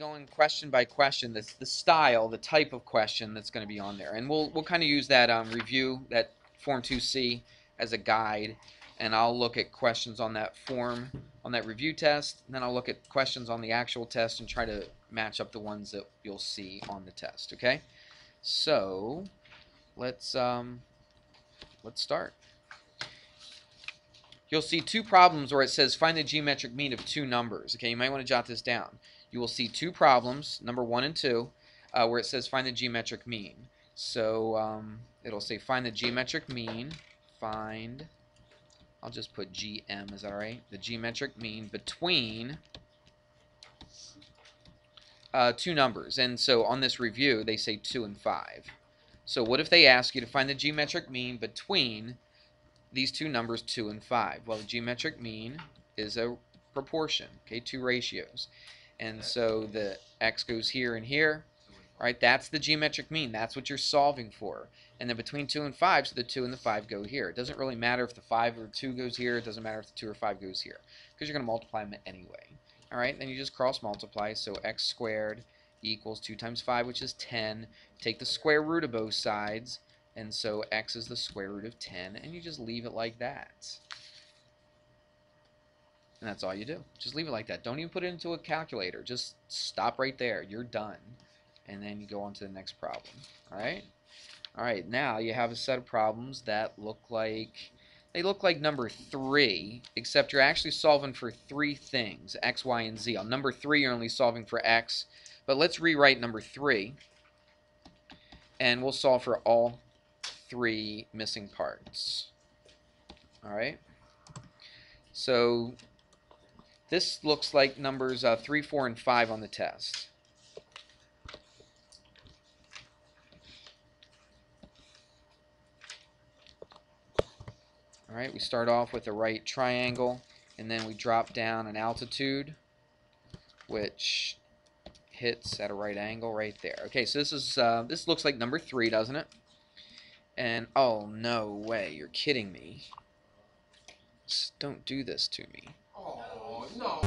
going question by question. That's the style, the type of question that's going to be on there, and we'll kind of use that review, that Form 2C, as a guide, and I'll look at questions on that form, on that review test, and then I'll look at questions on the actual test and try to match up the ones that you'll see on the test. Okay, so let's start. You'll see two problems where it says find the geometric mean of two numbers. Okay, you might want to jot this down. You will see two problems, number 1 and 2, where it says find the geometric mean. So it'll say find the geometric mean, find, I'll just put GM, is that right? The geometric mean between two numbers. And so on this review, they say 2 and 5. So what if they ask you to find the geometric mean between these two numbers 2 and 5? Well, the geometric mean is a proportion, okay, two ratios. And so the x goes here and here, right? That's the geometric mean. That's what you're solving for. And then between 2 and 5, so the 2 and the 5 go here. It doesn't really matter if the 5 or 2 goes here. It doesn't matter if the 2 or 5 goes here, because you're going to multiply them anyway. All right, then you just cross multiply. So x squared equals 2 times 5, which is 10. Take the square root of both sides. And so x is the square root of 10, and you just leave it like that. And that's all you do. Just leave it like that. Don't even put it into a calculator. Just stop right there. You're done. And then you go on to the next problem. All right? All right, now you have a set of problems that look like, they look like number 3, except you're actually solving for 3 things, x, y, and z. On number 3, you're only solving for x. But let's rewrite number 3, and we'll solve for all 3 missing parts. All right. So this looks like numbers 3, 4, and 5 on the test. All right. We start off with a right triangle, and then we drop down an altitude, which hits at a right angle right there. Okay. So this looks like number 3, doesn't it? And, oh, no way, you're kidding me. Just don't do this to me. Oh, no.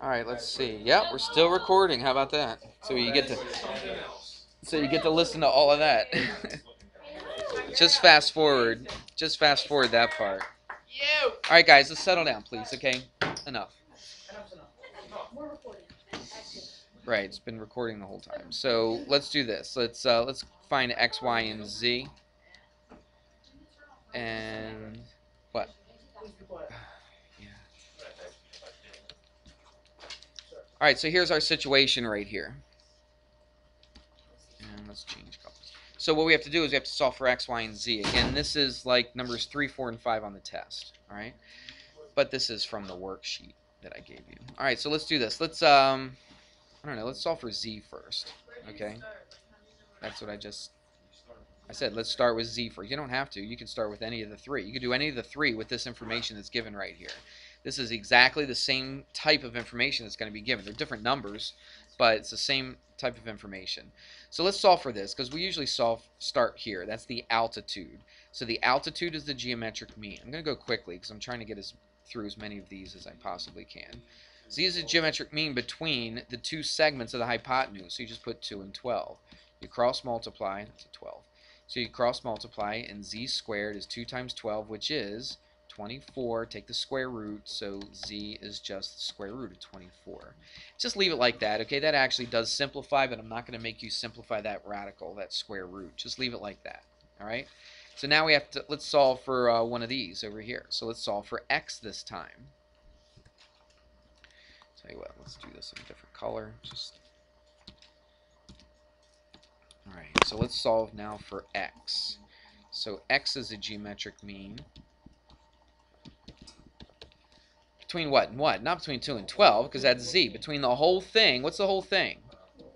All right, let's see. Yep, we're still recording. How about that? So you get to listen to all of that. Just fast forward. Just fast forward that part. All right, guys, let's settle down, please. Okay, enough. Right, it's been recording the whole time. So let's do this. Let's find x, y, and z. And what? Yeah. All right, so here's our situation right here. And let's change colors. So what we have to do is we have to solve for x, y, and z. Again, this is like numbers 3, 4, and 5 on the test. All right, but this is from the worksheet that I gave you. All right, so let's do this. Let's I don't know. Let's solve for z first. Okay, that's what I said. Let's start with z first. You don't have to. You can start with any of the 3. You can do any of the 3 with this information that's given right here. This is exactly the same type of information that's going to be given. They're different numbers, but it's the same type of information. So let's solve for this, because we usually start here. That's the altitude. So the altitude is the geometric mean. I'm going to go quickly because I'm trying to get through as many of these as I possibly can. Z is the geometric mean between the 2 segments of the hypotenuse. So you just put 2 and 12. You cross multiply. That's a 12. So you cross multiply, and z squared is 2 times 12, which is 24. Take the square root, so z is just the square root of 24. Just leave it like that, okay? That actually does simplify, but I'm not going to make you simplify that radical, that square root. Just leave it like that, all right? So now we have to, let's solve for one of these over here. So let's solve for x this time. Tell you what, let's do this in a different color. Alright, so let's solve now for x. So x is a geometric mean. Between what and what? Not between 2 and 12, because that's z. Between the whole thing, what's the whole thing?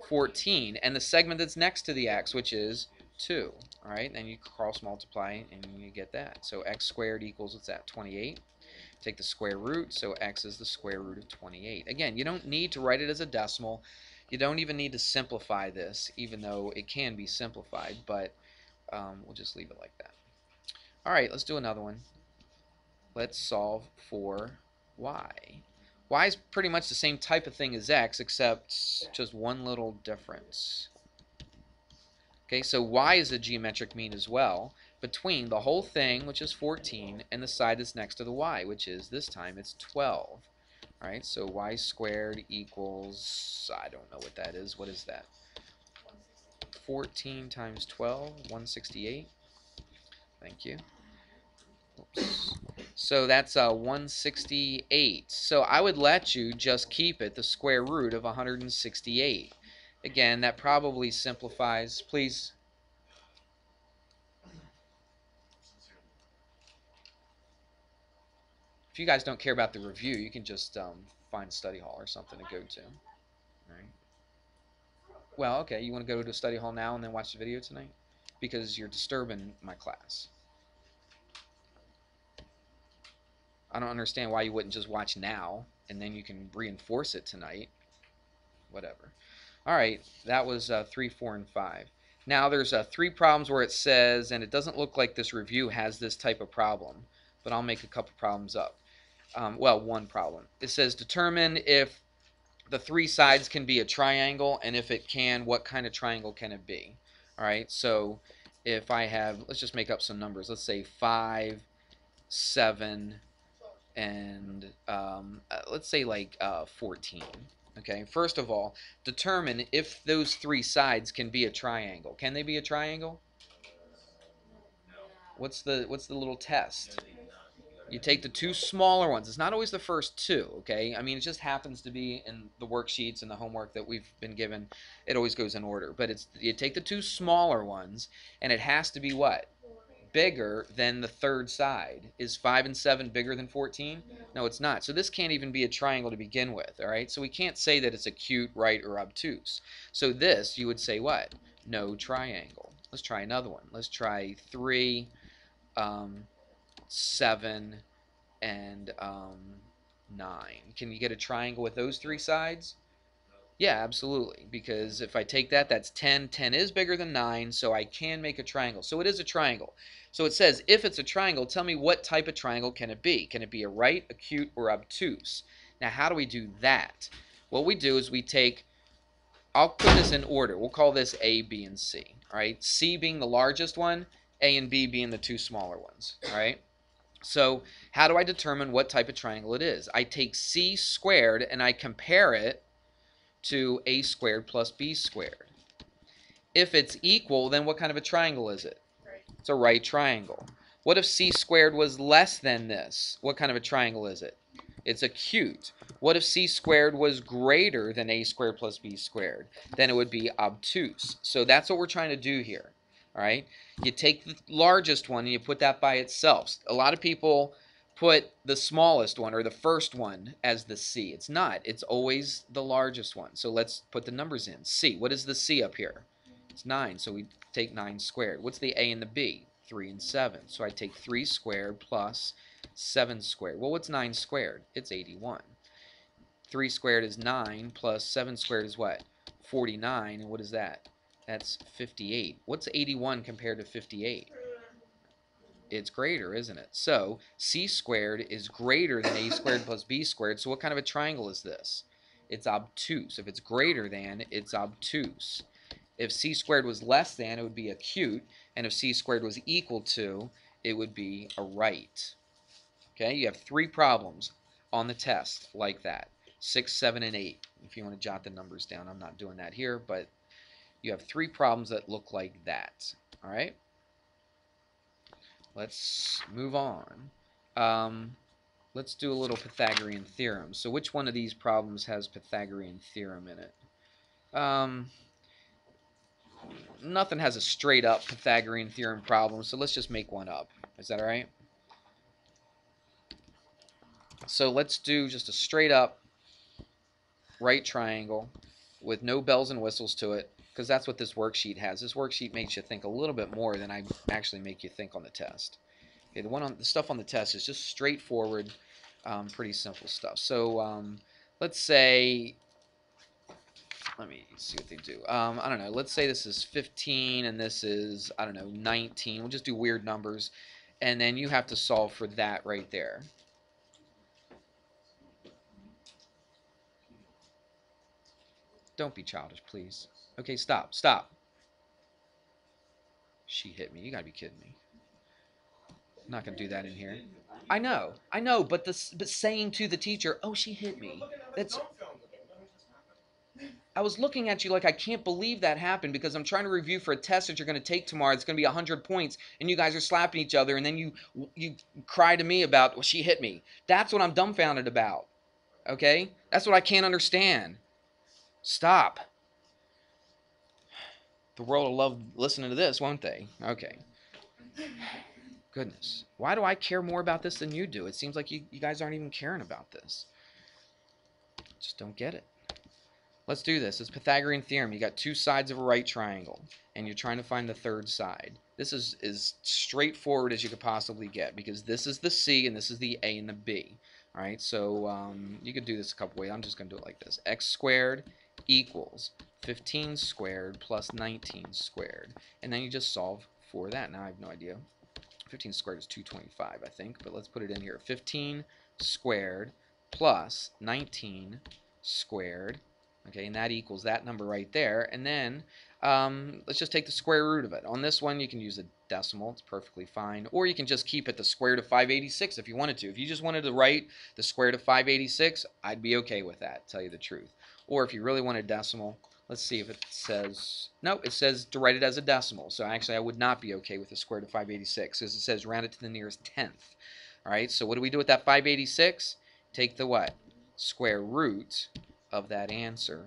14. And the segment that's next to the x, which is 2. Alright, then you cross multiply and you get that. So x squared equals, what's that, 28? Take the square root, so x is the square root of 28. Again, you don't need to write it as a decimal. You don't even need to simplify this, even though it can be simplified. But we'll just leave it like that. All right, let's do another one. Let's solve for y. Y is pretty much the same type of thing as x, except just one little difference. Okay, so y is a geometric mean as well between the whole thing, which is 14, and the side that's next to the y, which is, this time, it's 12. All right, so y squared equals, I don't know what that is. What is that? 14 times 12, 168. Thank you. Oops. So that's 168. So I would let you just keep it the square root of 168. Again, that probably simplifies. Please. If you guys don't care about the review, you can just find a study hall or something to go to. All right. Well, okay, you want to go to a study hall now and then watch the video tonight? Because you're disturbing my class. I don't understand why you wouldn't just watch now and then you can reinforce it tonight. Whatever. All right, that was 3, 4, and 5. Now there's 3 problems where it says, and it doesn't look like this review has this type of problem, but I'll make a couple problems up. Well, one problem. It says determine if the 3 sides can be a triangle, and if it can, what kind of triangle can it be? All right, so if I have, let's just make up some numbers. Let's say 5, 7, and let's say like 14. Okay, first of all, determine if those 3 sides can be a triangle. Can they be a triangle? What's the little test? You take the 2 smaller ones. It's not always the first 2, okay? I mean, it just happens to be in the worksheets and the homework that we've been given. It always goes in order. But it's, you take the 2 smaller ones, and it has to be what? Bigger than the 3rd side. Is 5 and 7 bigger than 14? No, it's not. So this can't even be a triangle to begin with, all right? So we can't say that it's acute, right, or obtuse. So this, you would say what? No triangle. Let's try another one. Let's try 3, 7, and 9. Can you get a triangle with those 3 sides? Yeah, absolutely, because if I take that, that's 10. 10 is bigger than 9, so I can make a triangle. So it is a triangle. So it says, if it's a triangle, tell me what type of triangle can it be? Can it be a right, acute, or obtuse? Now, how do we do that? What we do is we take, I'll put this in order. We'll call this A, B, and C. All right, C being the largest one, A and B being the 2 smaller ones. All right. So how do I determine what type of triangle it is? I take C squared and I compare it to A squared plus B squared. If it's equal, then what kind of a triangle is it? Right. It's a right triangle. What if C squared was less than this? What kind of a triangle is it? It's acute. What if C squared was greater than A squared plus B squared? Then it would be obtuse. So that's what we're trying to do here. All right? You take the largest one and you put that by itself. A lot of people put the smallest one or the first one as the C. It's not. It's always the largest one. So let's put the numbers in. C. What is the C up here? It's 9. So we take 9 squared. What's the A and the B? 3 and 7. So I take 3 squared plus 7 squared. Well, what's 9 squared? It's 81. 3 squared is 9 plus 7 squared is what? 49. And what is that? That's 58. What's 81 compared to 58? It's greater, isn't it? So C squared is greater than A squared plus B squared. So what kind of a triangle is this? It's obtuse. If it's greater than, it's obtuse. If C squared was less than, it would be acute. And if C squared was equal to, it would be a right. Okay, you have 3 problems on the test like that. 6, 7, and 8. If you want to jot the numbers down, I'm not doing that here, but you have 3 problems that look like that. All right? Let's move on. Let's do a little Pythagorean theorem. So which one of these problems has Pythagorean theorem in it? Nothing has a straight up Pythagorean theorem problem, so let's just make one up. Is that all right? So let's do just a straight up right triangle with no bells and whistles to it, because that's what this worksheet has. This worksheet makes you think a little bit more than I actually make you think on the test. Okay, the stuff on the test is just straightforward, pretty simple stuff. So let's say let me see what they do. I don't know. Let's say this is 15 and this is, I don't know, 19. We'll just do weird numbers. And then you have to solve for that right there. Don't be childish, please. Okay, stop. Stop. She hit me. You gotta be kidding me. I'm not gonna do that in here. I know, but but saying to the teacher, "Oh, she hit me." That's. I was looking at you like I can't believe that happened because I'm trying to review for a test that you're going to take tomorrow. It's going to be 100 points, and you guys are slapping each other, and then you cry to me about, well, she hit me. That's what I'm dumbfounded about. Okay, that's what I can't understand. Stop. The world will love listening to this, won't they? Okay. Goodness. Why do I care more about this than you do? It seems like you guys aren't even caring about this. Just don't get it. Let's do this. It's Pythagorean Theorem. You got two sides of a right triangle, and you're trying to find the third side. This is as straightforward as you could possibly get because this is the C and this is the A and the B. All right, so you could do this a couple ways. I'm just going to do it like this. X squared equals 15 squared plus 19 squared. And then you just solve for that. Now I have no idea. 15 squared is 225, I think, but let's put it in here. 15 squared plus 19 squared. Okay, and that equals that number right there. And then let's just take the square root of it. On this one, you can use a decimal. It's perfectly fine. Or you can just keep it the square root of 586 if you wanted to. If you just wanted to write the square root of 586, I'd be okay with that, to tell you the truth. Or if you really want a decimal, let's see if it says... No, it says to write it as a decimal. So actually, I would not be okay with the square root of 586 because it says round it to the nearest tenth. All right, so what do we do with that 586? Take the what? Square root of that answer,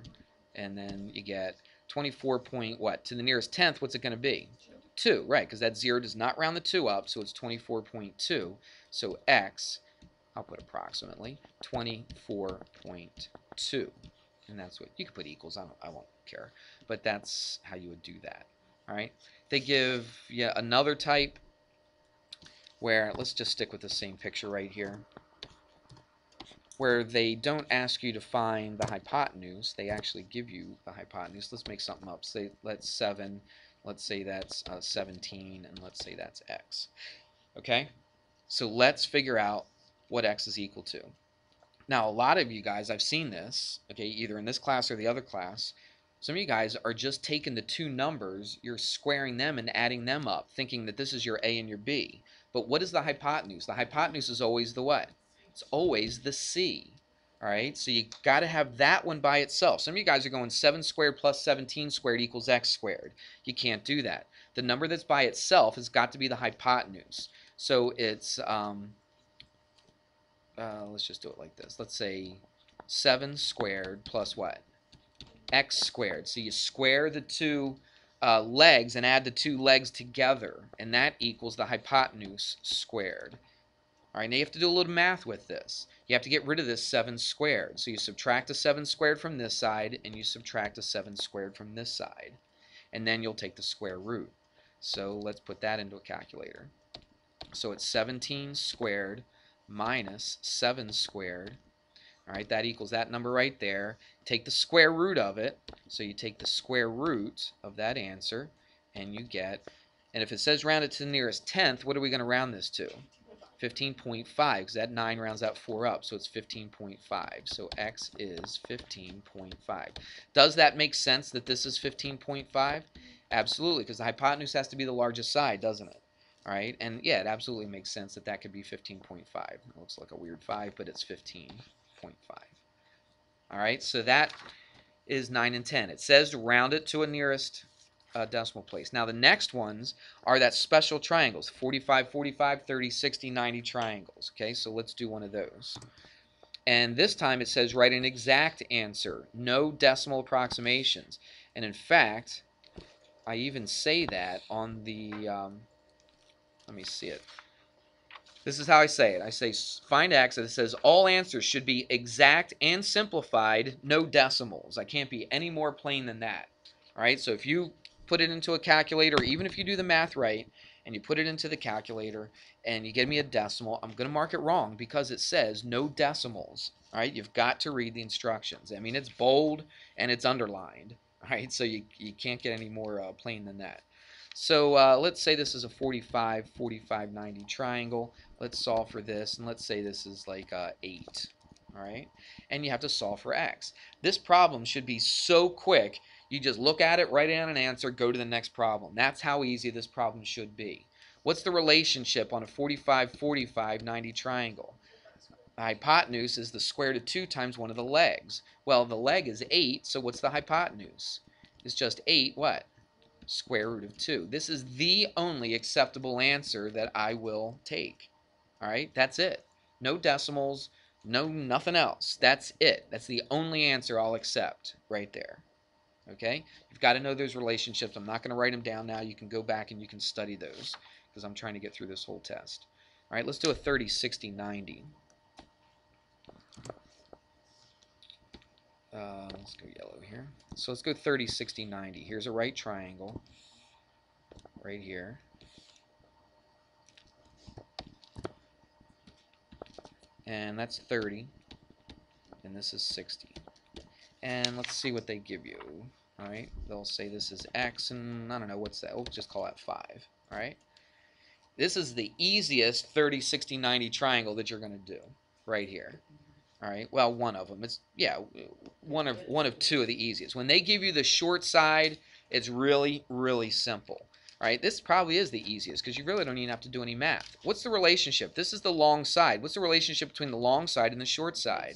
and then you get 24 point what to the nearest tenth. What's it going to be? 2, right? Because that 0 does not round the 2 up, so it's 24.2. So x, I'll put approximately 24.2, and that's what you could put equals. I won't care, but that's how you would do that. All right. They give you another type where let's just stick with the same picture right here, where they don't ask you to find the hypotenuse. They actually give you the hypotenuse. Let's make something up. Say let's 7. Let's say that's 17, and let's say that's x. Okay? So let's figure out what x is equal to. Now, a lot of you guys, I've seen this, okay, either in this class or the other class. Some of you guys are just taking the two numbers, you're squaring them and adding them up, thinking that this is your A and your B. But what is the hypotenuse? The hypotenuse is always the what? It's always the C. All right, so you got to have that one by itself. Some of you guys are going 7 squared plus 17 squared equals x squared. You can't do that. The number that's by itself has got to be the hypotenuse. So it's, let's just do it like this. Let's say 7 squared plus what? X squared. So you square the two legs and add the two legs together, and that equals the hypotenuse squared. All right, now you have to do a little math with this. You have to get rid of this 7 squared. So you subtract a 7 squared from this side, and you subtract a 7 squared from this side. And then you'll take the square root. So let's put that into a calculator. So it's 17 squared minus 7 squared. All right, that equals that number right there. Take the square root of it. So you take the square root of that answer, and you get, and if it says round it to the nearest tenth, what are we going to round this to? 15.5, because that 9 rounds that 4 up, so it's 15.5. So x is 15.5. Does that make sense that this is 15.5? Absolutely, because the hypotenuse has to be the largest side, doesn't it? All right, and yeah, it absolutely makes sense that that could be 15.5. It looks like a weird 5, but it's 15.5. All right, so that is 9 and 10. It says to round it to a nearest decimal place. Now the next ones are that special triangles, 45, 45, 30, 60, 90 triangles. Okay, so let's do one of those. And this time it says write an exact answer, no decimal approximations. And in fact, I even say that on the, let me see it. This is how I say it. I say find x, and it says all answers should be exact and simplified, no decimals. I can't be any more plain than that. All right, so if you put it into a calculator, or even if you do the math right, and you put it into the calculator and you give me a decimal, I'm going to mark it wrong because it says no decimals. All right, you've got to read the instructions. I mean, it's bold and it's underlined. All right, so you can't get any more plain than that. So let's say this is a 45, 45, 90 triangle. Let's solve for this, and let's say this is like 8. All right, and you have to solve for x. This problem should be so quick. You just look at it, write down an answer, go to the next problem. That's how easy this problem should be. What's the relationship on a 45, 45, 90 triangle? The hypotenuse is the square root of 2 times one of the legs. Well, the leg is 8, so what's the hypotenuse? It's just 8 what? Square root of 2. This is the only acceptable answer that I will take. All right, that's it. No decimals, no nothing else. That's it. That's the only answer I'll accept right there. Okay, you've got to know those relationships. I'm not going to write them down now. You can go back and you can study those because I'm trying to get through this whole test. All right, let's do a 30, 60, 90. Let's go yellow here. So let's go 30, 60, 90. Here's a right triangle right here. And that's 30. And this is 60. And let's see what they give you. All right, they'll say this is x, and I don't know, what's that? We'll just call that 5. All right. This is the easiest 30, 60, 90 triangle that you're going to do right here. All right. Well, one of them. It's one of two of the easiest. When they give you the short side, it's really, really simple. All right. This probably is the easiest because you really don't even have to do any math. What's the relationship? This is the long side. What's the relationship between the long side and the short side?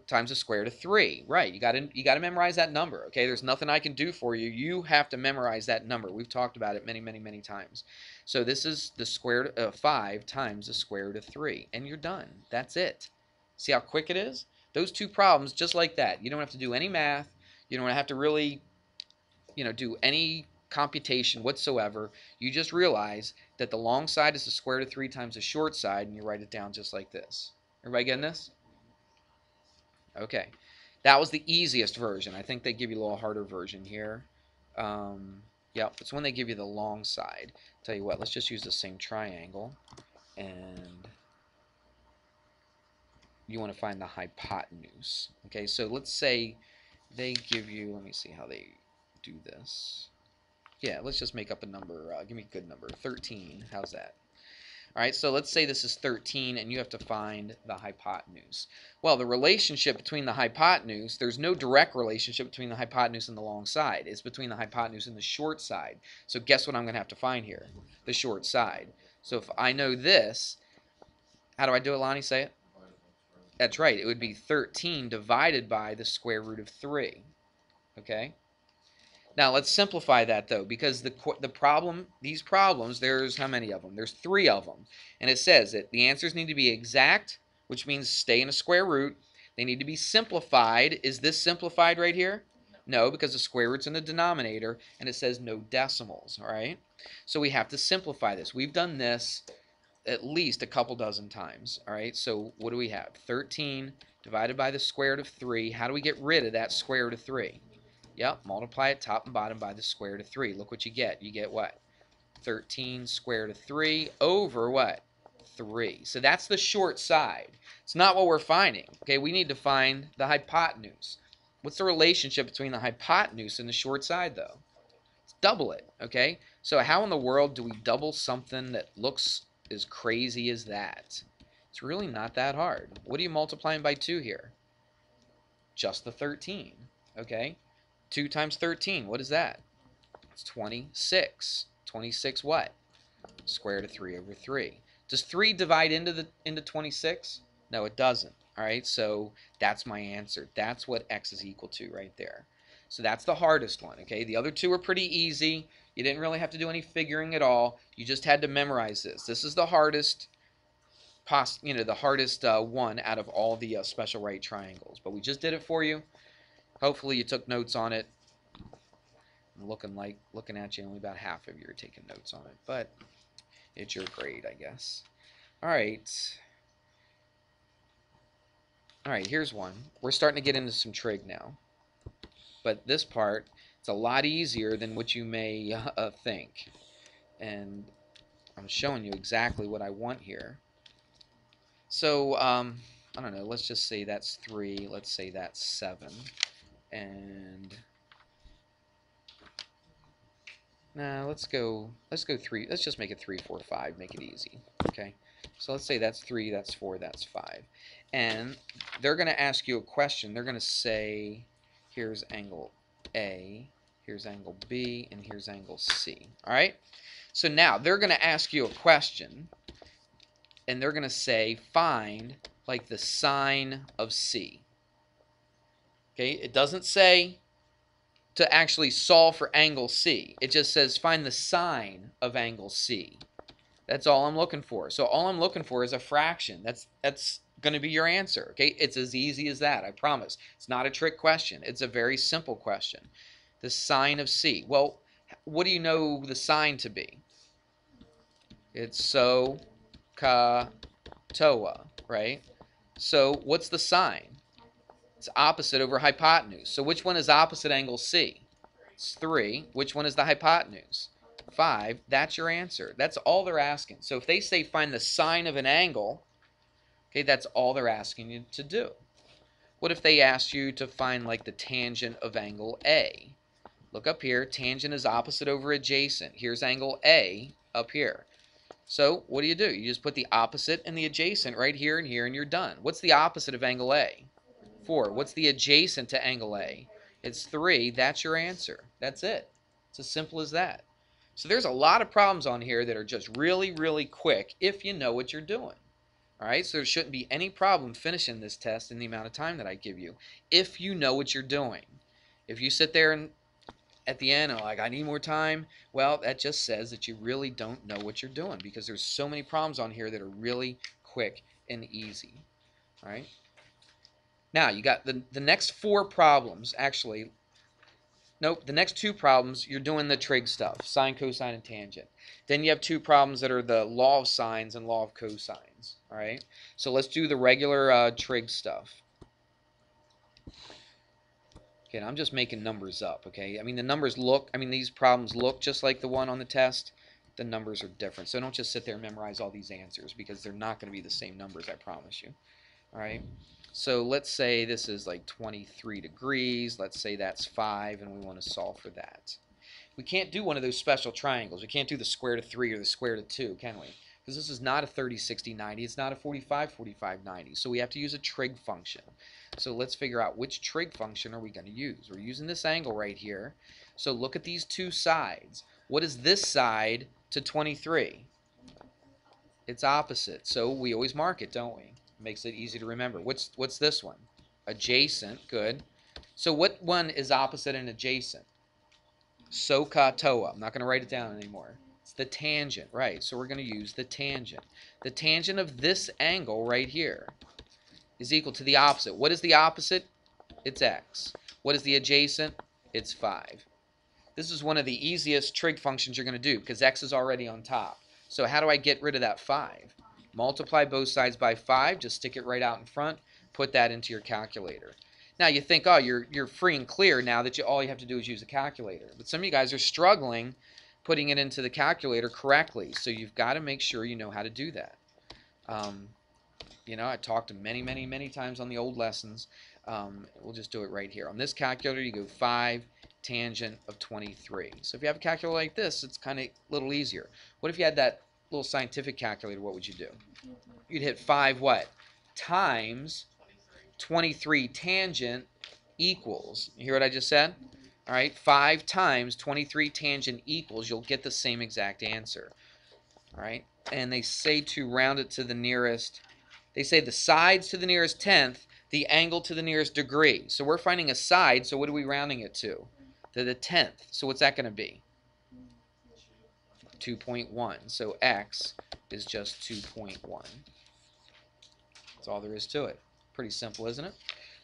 Times the square root of 3. Right. You got to memorize that number. Okay. There's nothing I can do for you. You have to memorize that number. We've talked about it many, many, many times. So this is the square root of 5 times the square root of 3, and you're done. That's it. See how quick it is? Those two problems, just like that. You don't have to do any math. You don't have to really, do any computation whatsoever. You just realize that the long side is the square root of 3 times the short side, and you write it down just like this. Everybody getting this? Okay. That was the easiest version. I think they give you a little harder version here. Yep, it's when they give you the long side. Tell you what, let's just use the same triangle, and you want to find the hypotenuse. Okay, so let's say they give you, let me see how they do this. Yeah, let's just make up a number. Give me a good number, 13. How's that? All right, so let's say this is 13, and you have to find the hypotenuse. Well, the relationship between the hypotenuse, there's no direct relationship between the hypotenuse and the long side. It's between the hypotenuse and the short side. So guess what I'm going to have to find here? The short side. So if I know this, how do I do it, Lonnie? Say it. That's right. It would be 13 divided by the square root of 3. Okay? Now, let's simplify that, though, because these problems, there's how many of them? There's 3 of them. And it says that the answers need to be exact, which means stay in a square root. They need to be simplified. Is this simplified right here? No, because the square root's in the denominator, and it says no decimals, all right? So we have to simplify this. We've done this at least a couple dozen times, all right? So what do we have? 13 divided by the square root of 3. How do we get rid of that square root of 3? Yep, multiply it top and bottom by the square root of 3. Look what you get. You get what? 13 square root of 3 over what? 3. So that's the short side. It's not what we're finding. Okay, we need to find the hypotenuse. What's the relationship between the hypotenuse and the short side, though? Let's double it, okay? So how in the world do we double something that looks as crazy as that? It's really not that hard. What are you multiplying by 2 here? Just the 13, okay? 2 times 13, what is that? It's 26. 26 what? Square root of 3 over 3. Does 3 divide into 26? No, it doesn't. All right, so that's my answer. That's what x is equal to right there. So that's the hardest one, okay? The other 2 are pretty easy. You didn't really have to do any figuring at all. You just had to memorize this. This is the hardest, the hardest one out of all the special right triangles. But we just did it for you. Hopefully you took notes on it. I'm looking at you, only about half of you are taking notes on it, but it's your grade, I guess. All right, here's one. We're starting to get into some trig now, but this part, it's a lot easier than what you may think. and I'm showing you exactly what I want here. So, I don't know, let's just say that's 3, let's say that's 7, and nah, let's go 3, let's just make it 3, 4, 5, make it easy, okay? So let's say that's 3, that's 4, that's 5, and they're going to ask you a question. They're going to say, here's angle A, here's angle B, and here's angle C, all right? So now they're going to ask you a question, and they're going to say, find, like, the sine of C. Okay, it doesn't say to actually solve for angle C. It just says find the sine of angle C. That's all I'm looking for. So all I'm looking for is a fraction. That's going to be your answer. Okay, it's as easy as that, I promise. It's not a trick question. It's a very simple question. The sine of C. Well, what do you know the sine to be? It's so, ka, toa, right? So what's the sine? It's opposite over hypotenuse. So which one is opposite angle C? It's 3. Which one is the hypotenuse? 5. That's your answer. That's all they're asking. So if they say find the sine of an angle, okay, that's all they're asking you to do. What if they asked you to find like the tangent of angle A? Look up here. Tangent is opposite over adjacent. Here's angle A up here. So what do? You just put the opposite and the adjacent right here, and you're done. What's the opposite of angle A? 4. What's the adjacent to angle A? It's 3. That's your answer. That's it. It's as simple as that. So there's a lot of problems on here that are just really, really quick if you know what you're doing. All right, so there shouldn't be any problem finishing this test in the amount of time that I give you if you know what you're doing. If you sit there and at the end, like, I need more time, well, that just says that you really don't know what you're doing, because there's so many problems on here that are really quick and easy. All right. Now, you got the next 4 problems, actually. Nope, the next 2 problems, you're doing the trig stuff, sine, cosine, and tangent. Then you have 2 problems that are the law of sines and law of cosines. All right. So let's do the regular trig stuff. Okay, and I'm just making numbers up, okay? I mean, these problems look just like the one on the test. The numbers are different. So don't just sit there and memorize all these answers, because they're not going to be the same numbers, I promise you. All right? So let's say this is like 23 degrees. Let's say that's 5, and we want to solve for that. We can't do one of those special triangles. We can't do the square root of 3 or the square root of 2, can we? Because this is not a 30, 60, 90. It's not a 45, 45, 90. So we have to use a trig function. So let's figure out which trig function are we going to use. We're using this angle right here. So look at these 2 sides. What is this side to 23? It's opposite. So we always mark it, don't we? Makes it easy to remember. What's this one? Adjacent. Good. So what one is opposite and adjacent? SOHCAHTOA. I'm not going to write it down anymore. It's the tangent, right? So we're going to use the tangent. The tangent of this angle right here is equal to the opposite. What is the opposite? It's x. What is the adjacent? It's 5. This is one of the easiest trig functions you're going to do, because x is already on top. So how do I get rid of that 5? Multiply both sides by 5. Just stick it right out in front. Put that into your calculator. Now you think, oh, you're free and clear now that all you have to do is use a calculator. But some of you guys are struggling putting it into the calculator correctly. So you've got to make sure you know how to do that. You know, I talked to many times on the old lessons. We'll just do it right here. On this calculator, you go 5 tangent of 23. So if you have a calculator like this, it's kind of a little easier. What if you had that little scientific calculator? What would you do? You'd hit 5 what? Times 23 tangent equals. You hear what I just said? All right, 5 times 23 tangent equals, you'll get the same exact answer. All right, and they say to round it to the nearest, they say the sides to the nearest tenth, the angle to the nearest degree. So we're finding a side, so what are we rounding it to? To the tenth. So what's that going to be? 2.1. So x is just 2.1. That's all there is to it. Pretty simple, isn't it?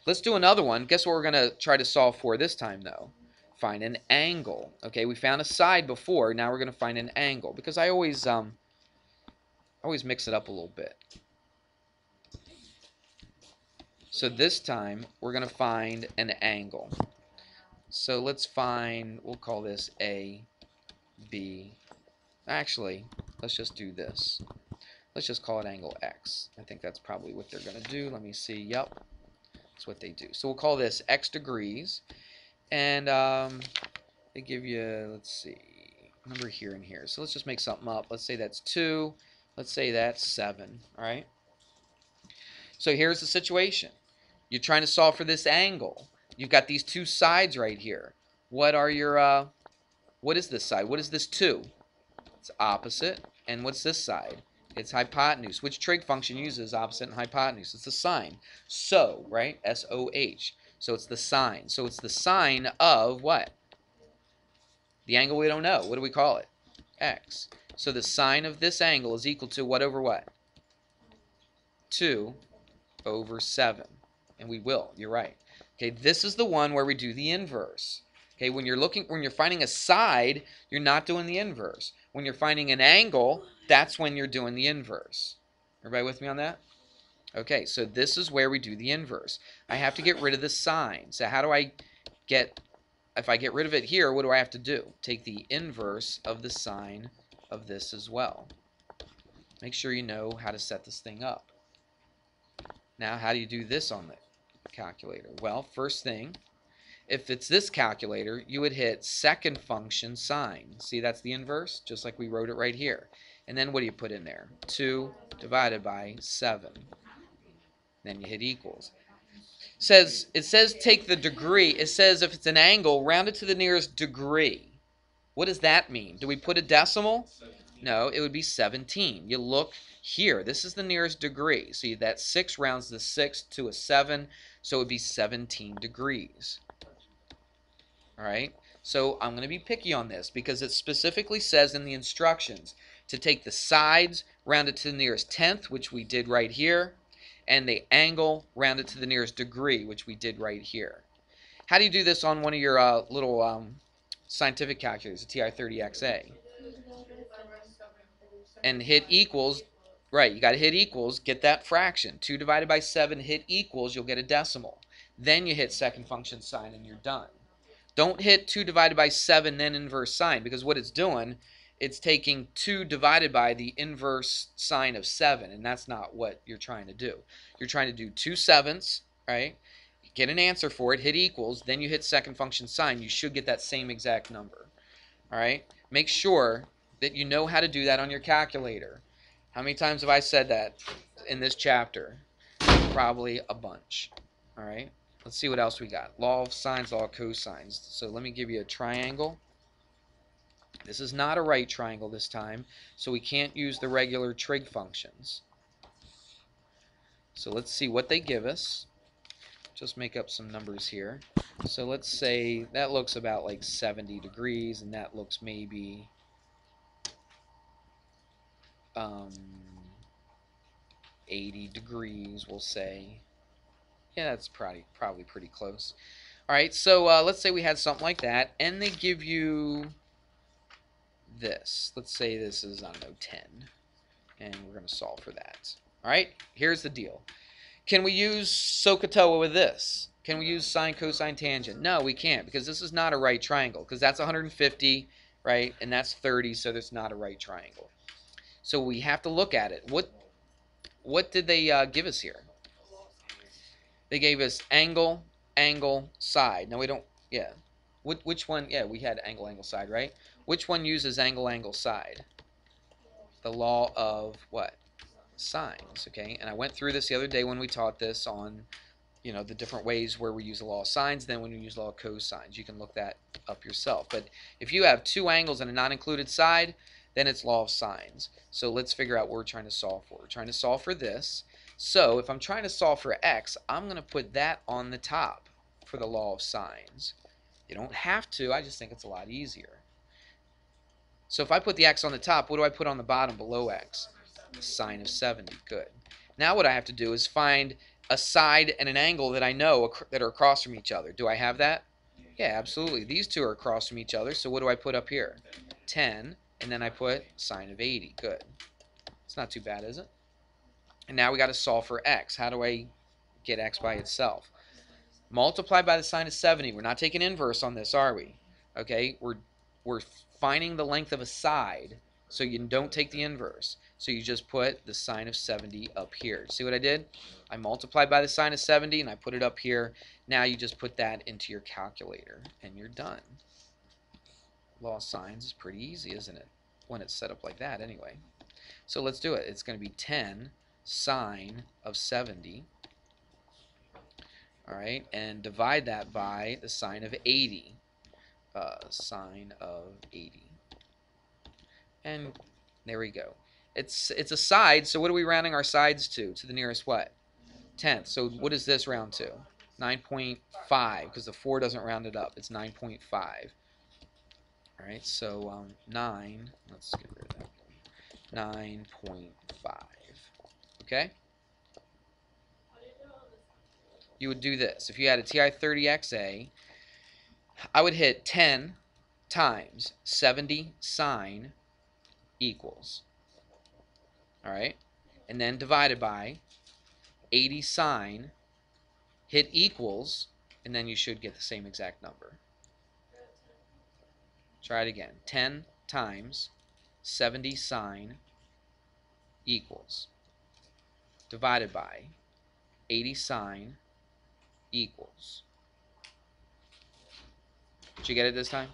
Let's do another one. Guess what we're going to try to solve for this time, though? Find an angle. Okay, we found a side before. Now we're going to find an angle, because I always mix it up a little bit. So this time we're going to find an angle. So let's find, we'll call this A, B, Actually, let's just do this. Let's just call it angle X. I think that's probably what they're going to do. Let me see. Yep, that's what they do. So we'll call this X degrees. And they give you, let's see, number here and here. So let's just make something up. Let's say that's 2. Let's say that's 7. All right? So here's the situation. You're trying to solve for this angle. You've got these two sides right here. What are your, what is this side? What is this 2? It's opposite. And what's this side? It's hypotenuse. Which trig function uses opposite and hypotenuse? It's the sine. So, right? S-O-H. So it's the sine. So it's the sine of what? The angle we don't know. What do we call it? X. So the sine of this angle is equal to what over what? 2 over 7. And we will. You're right. Okay, this is the one where we do the inverse. Okay, when you're finding a side, you're not doing the inverse. When you're finding an angle, that's when you're doing the inverse. Everybody with me on that? Okay, so this is where we do the inverse. I have to get rid of the sine. So how do I get, if I get rid of it here, what do I have to do? Take the inverse of the sine of this as well. Make sure you know how to set this thing up. Now, how do you do this on the calculator? Well, first thing, if it's this calculator, you would hit second function sine. See, that's the inverse, just like we wrote it right here. And then what do you put in there? 2 divided by 7. Then you hit equals. It says take the degree. It says if it's an angle, round it to the nearest degree. What does that mean? Do we put a decimal? No, it would be 17. You look here. This is the nearest degree. See, that 6 rounds the 6 to a 7, so it would be 17 degrees. All right? So I'm going to be picky on this because it specifically says in the instructions to take the sides, round it to the nearest tenth, which we did right here, and the angle, round it to the nearest degree, which we did right here. How do you do this on one of your little scientific calculators, the TI-30XA? And hit equals. Right, you got to hit equals, get that fraction. 2 divided by 7, hit equals, you'll get a decimal. Then you hit second function sine and you're done. Don't hit 2 divided by 7, then inverse sine, because what it's doing, it's taking 2 divided by the inverse sine of 7, and that's not what you're trying to do. You're trying to do 2 sevenths, right? Get an answer for it, hit equals, then you hit second function sine. You should get that same exact number, all right? Make sure that you know how to do that on your calculator. How many times have I said that in this chapter? Probably a bunch, all right? Let's see what else we got. Law of sines, law of cosines. So let me give you a triangle. This is not a right triangle this time, so we can't use the regular trig functions. So let's see what they give us. Just make up some numbers here. So let's say that looks about like 70 degrees, and that looks maybe 80 degrees, we'll say. Yeah, that's probably pretty close. All right, so let's say we had something like that, and they give you this. Let's say this is, I don't know, 10, and we're going to solve for that. All right, here's the deal. Can we use SOHCAHTOA with this? Can we use sine, cosine, tangent? No, we can't, because this is not a right triangle, because that's 150, right, and that's 30, so that's not a right triangle. So we have to look at it. What did they give us here? They gave us angle, angle, side. Now we don't, yeah. Which one? Yeah, we had angle, angle, side, right? Which one uses angle, angle, side? The law of what? Sines, okay? And I went through this the other day when we taught this on, you know, the different ways where we use the law of sines, then when we use the law of cosines. You can look that up yourself. But if you have two angles and a non-included side, then it's law of sines. So let's figure out what we're trying to solve for. We're trying to solve for this. So if I'm trying to solve for x, I'm going to put that on the top for the law of sines. You don't have to. I just think it's a lot easier. So if I put the x on the top, what do I put on the bottom below x? Sine of 70. Good. Now what I have to do is find a side and an angle that I know that are across from each other. Do I have that? Yeah, absolutely. These two are across from each other. So what do I put up here? 10. And then I put sine of 80. Good. It's not too bad, is it? And now we got to solve for x. How do I get x by itself? Multiply by the sine of 70. We're not taking inverse on this, are we? Okay, we're finding the length of a side, So you don't take the inverse. So you just put the sine of 70 up here. See what I did? I multiplied by the sine of 70 and I put it up here. Now you just put that into your calculator and you're done. Law of sines is pretty easy, isn't it? When it's set up like that anyway. So let's do it. It's going to be 10 sine of 70. All right, and divide that by the sine of 80. Sine of 80. And there we go. It's a side, so what are we rounding our sides to? To the nearest what? Tenth. So what does this round to? 9.5, because the 4 doesn't round it up. It's 9.5. All right, so 9, let's get rid of that. 9.5. Okay? You would do this. If you had a TI-30XA, I would hit 10 times 70 sine equals. All right? And then divided by 80 sine, hit equals, and then you should get the same exact number. Try it again. 10 times 70 sine equals. Divided by 80 sine equals. Did you get it this time?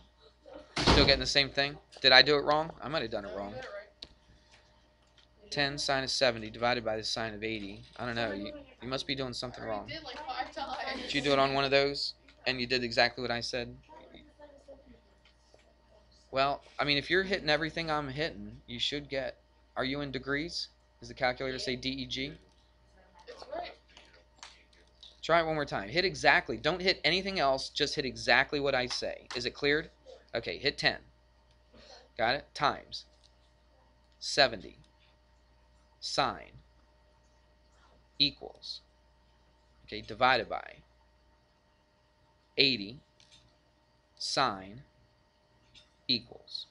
Still getting the same thing? Did I do it wrong? I might have done it wrong. 10 sine of 70 divided by the sine of 80. I don't know. You must be doing something wrong. Did like 5 times. Did you do it on one of those? And you did exactly what I said? Well, I mean, if you're hitting everything I'm hitting, you should get... Are you in degrees? Does the calculator say DEG? It's right. Try it one more time. Hit exactly. Don't hit anything else. Just hit exactly what I say. Is it cleared? Okay, hit 10. Got it? Times 70 sine equals. Okay, divided by 80 sine equals.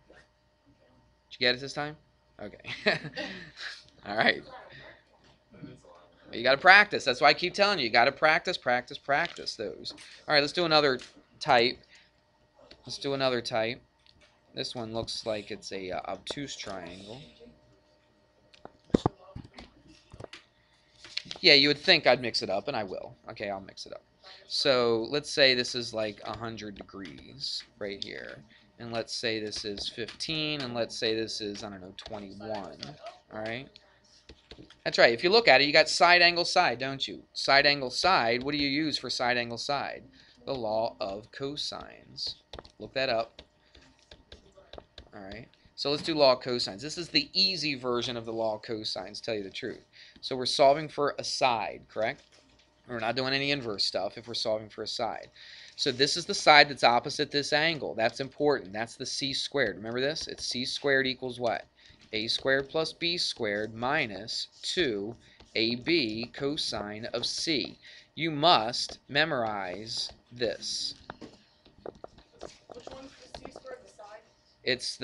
Did you get it this time? Okay. All right. You got to practice. That's why I keep telling you. You got to practice, practice, practice those. All right, let's do another type. Let's do another type. This one looks like it's a obtuse triangle. Yeah, you would think I'd mix it up, and I will. Okay, I'll mix it up. So let's say this is like 100 degrees right here. And let's say this is 15, and let's say this is, I don't know, 21. All right? That's right. If you look at it, you got side angle side, don't you? Side angle side, what do you use for side angle side? The law of cosines. Look that up. All right. So let's do law of cosines. This is the easy version of the law of cosines, tell you the truth. So we're solving for a side, correct? We're not doing any inverse stuff if we're solving for a side. So this is the side that's opposite this angle. That's important. That's the c squared. Remember this? It's c squared equals what? A squared plus b squared minus 2ab cosine of c. You must memorize this. Which one's the c squared, the side? It's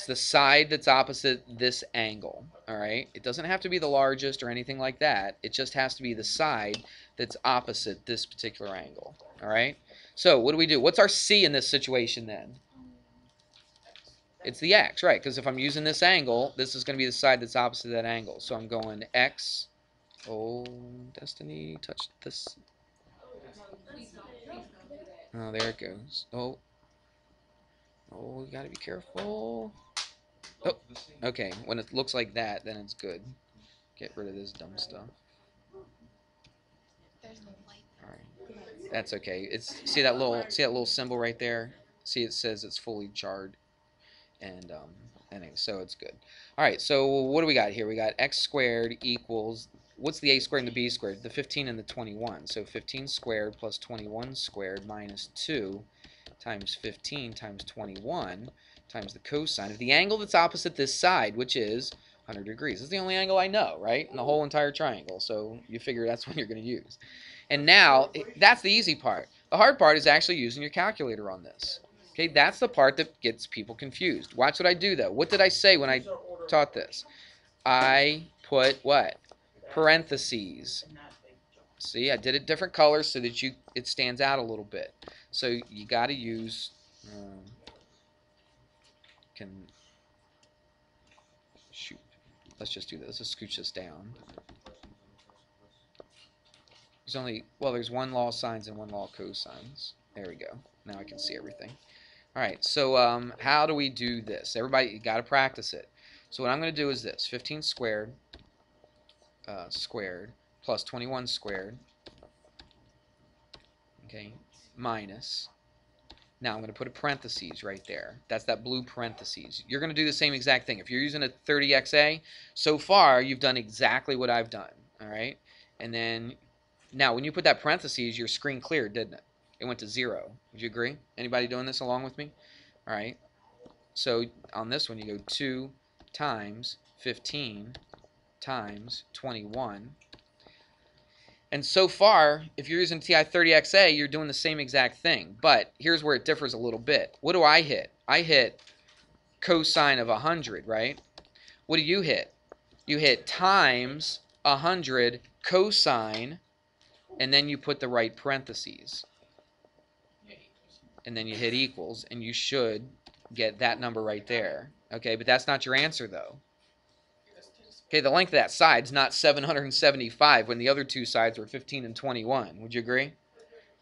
the side that's opposite this angle. All right? It doesn't have to be the largest or anything like that. It just has to be the side that's opposite this particular angle. All right? So what do we do? What's our c in this situation then? It's the x, right? Because if I'm using this angle, this is going to be the side that's opposite that angle. So I'm going x. Oh, Destiny, touch this. Oh, there it goes. Oh, you got to be careful. Oh, okay. When it looks like that, then it's good. Get rid of this dumb stuff. There's no light. All right. That's okay. See that little symbol right there? See, it says it's fully charred. And anyway, so it's good. All right, so what do we got here? We got x squared equals, what's the a squared and the b squared? The 15 and the 21. So 15 squared plus 21 squared minus 2 times 15 times 21 times the cosine of the angle that's opposite this side, which is 100 degrees. It's the only angle I know, right? In the whole entire triangle. So you figure that's what you're going to use. And now, that's the easy part. The hard part is actually using your calculator on this. Okay, that's the part that gets people confused. Watch what I do, though. What did I say when I taught this? I put what? Parentheses. See, I did it different colors so that it stands out a little bit. So you got to use. Shoot. Let's just do this. Let's scooch this down. There's only, well, there's one law of sines and one law of cosines. There we go. Now I can see everything. All right, so how do we do this? Everybody, you got to practice it. So what I'm going to do is this. 15 squared squared plus 21 squared, okay, minus. Now I'm going to put a parentheses right there. That's that blue parentheses. You're going to do the same exact thing. If you're using a 30xa, so far you've done exactly what I've done. All right, and then now when you put that parentheses, your screen cleared, didn't it? It went to 0. Would you agree? Anybody doing this along with me? All right. So on this one, you go 2 times 15 times 21. And so far, if you're using TI-30XA, you're doing the same exact thing. But here's where it differs a little bit. What do I hit? I hit cosine of 100, right? What do you hit? You hit times 100 cosine, and then you put the right parentheses. And then you hit equals, and you should get that number right there. Okay, but that's not your answer, though. Okay, the length of that side's not 775 when the other two sides were 15 and 21. Would you agree?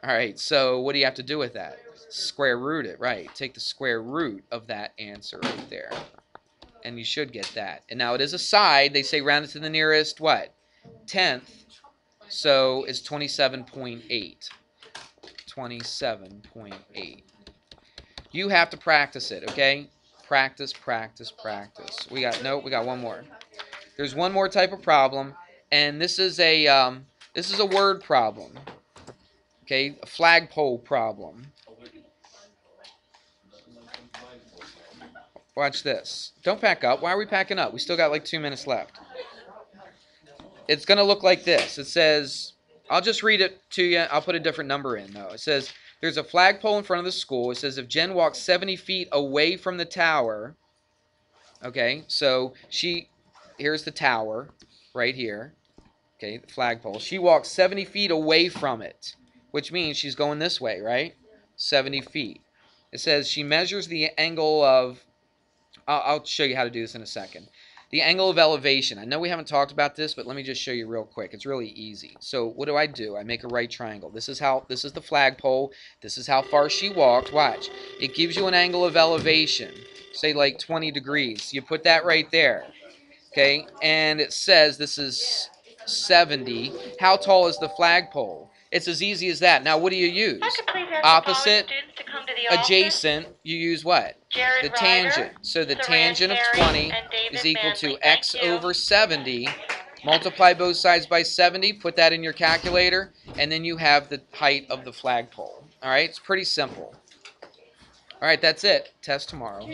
All right, so what do you have to do with that? Square root it, right. Take the square root of that answer right there. And you should get that. And now it is a side. They say round it to the nearest, what? 10th. So it's 27.8. 27.8. You have to practice it, okay? Practice, practice, practice. We got one more. There's one more type of problem, and this is a word problem. Okay, a flagpole problem. Watch this. Don't pack up. Why are we packing up? We still got like 2 minutes left. It's going to look like this. It says, I'll just read it to you. I'll put a different number in, though. It says, there's a flagpole in front of the school. It says, if Jen walks 70 feet away from the tower, okay, so here's the tower right here, okay, the flagpole. She walks 70 feet away from it, which means she's going this way, right? 70 feet. It says she measures the angle of, I'll show you how to do this in a second. The angle of elevation. I know we haven't talked about this, but let me just show you real quick. It's really easy. So what do? I make a right triangle. This is the flagpole. This is how far she walked. Watch. It gives you an angle of elevation, say like 20 degrees. You put that right there. Okay, and it says this is 70. How tall is the flagpole? It's as easy as that. Now, what do you use? Opposite, adjacent, you use what? The tangent. So the tangent of 20 is equal to x over 70. Multiply both sides by 70, put that in your calculator, and then you have the height of the flagpole. All right, it's pretty simple. All right, that's it. Test tomorrow.